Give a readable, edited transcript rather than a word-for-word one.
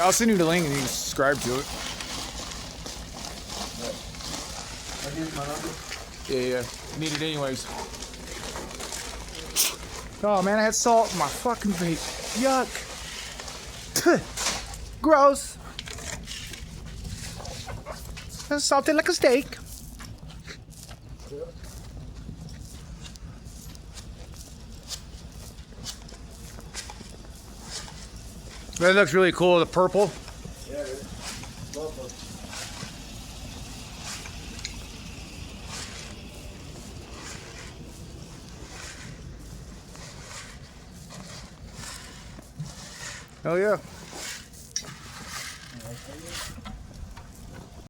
I'll send you the link and you can subscribe to it. Yeah. Need it anyways. Oh man, I had salt in my fucking vape. Yuck. Gross. It's salted like a steak. That looks really cool, the purple. Yeah, it is. Lovely. Hell yeah.